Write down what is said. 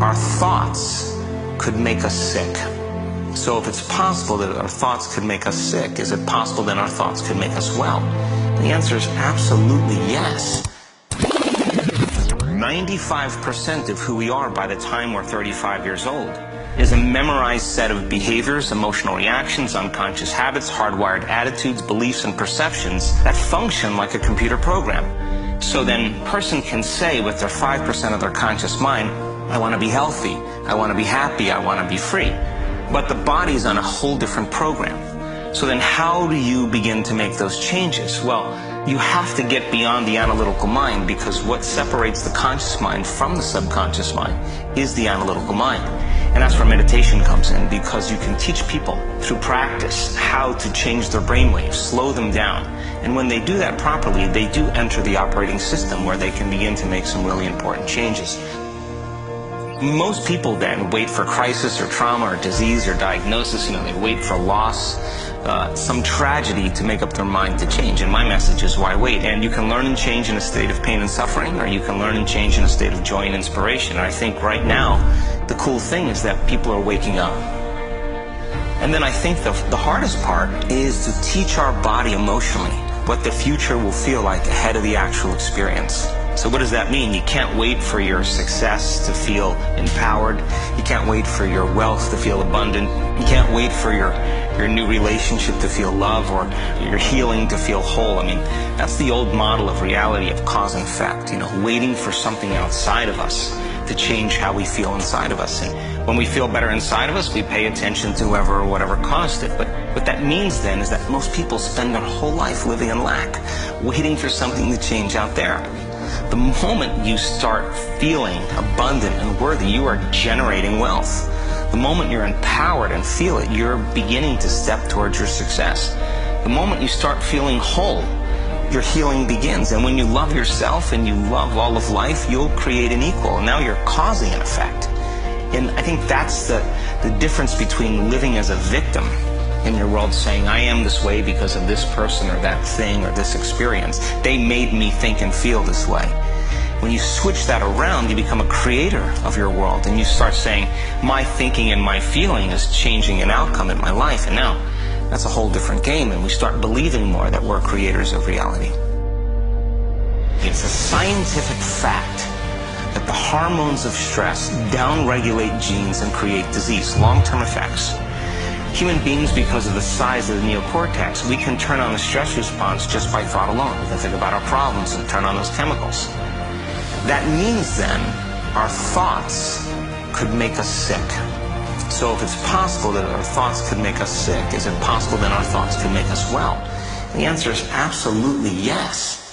our thoughts could make us sick. So if it's possible that our thoughts could make us sick, is it possible that our thoughts could make us well? The answer is absolutely yes. 95% of who we are by the time we're 35 years old is a memorized set of behaviors, emotional reactions, unconscious habits, hardwired attitudes, beliefs, and perceptions that function like a computer program. So then a person can say with their 5% of their conscious mind, I want to be healthy, I want to be happy, I want to be free. But the body's on a whole different program. So then how do you begin to make those changes? Well, you have to get beyond the analytical mind, because what separates the conscious mind from the subconscious mind is the analytical mind. And that's where meditation comes in, because you can teach people through practice how to change their brainwaves, slow them down. And when they do that properly, they do enter the operating system where they can begin to make some really important changes. Most people then wait for crisis or trauma or disease or diagnosis. They wait for loss, some tragedy to make up their mind to change. And my message is, why wait? And you can learn and change in a state of pain and suffering, or you can learn and change in a state of joy and inspiration. And I think right now, the cool thing is that people are waking up. And then I think the hardest part is to teach our body emotionally what the future will feel like ahead of the actual experience. So what does that mean? You can't wait for your success to feel empowered. You can't wait for your wealth to feel abundant. You can't wait for your new relationship to feel love, or your healing to feel whole. I mean, that's the old model of reality, of cause and effect, waiting for something outside of us to change how we feel inside of us. And when we feel better inside of us, we pay attention to whoever or whatever caused it. But what that means then is that most people spend their whole life living in lack, waiting for something to change out there. The moment you start feeling abundant and worthy, you are generating wealth. The moment you're empowered and feel it, you're beginning to step towards your success. The moment you start feeling whole, your healing begins. And when you love yourself and you love all of life, you'll create an equal. And now you're causing an effect. And I think that's the difference between living as a victim in your world, saying, I am this way because of this person or that thing or this experience. They made me think and feel this way. When you switch that around, you become a creator of your world, and you start saying, my thinking and my feeling is changing an outcome in my life. And now that's a whole different game, and we start believing more that we're creators of reality. It's a scientific fact that the hormones of stress downregulate genes and create disease, long-term effects. Human beings, because of the size of the neocortex, we can turn on the stress response just by thought alone. We can think about our problems and turn on those chemicals. That means then our thoughts could make us sick. So if it's possible that our thoughts could make us sick, is it possible that our thoughts could make us well? And the answer is absolutely yes.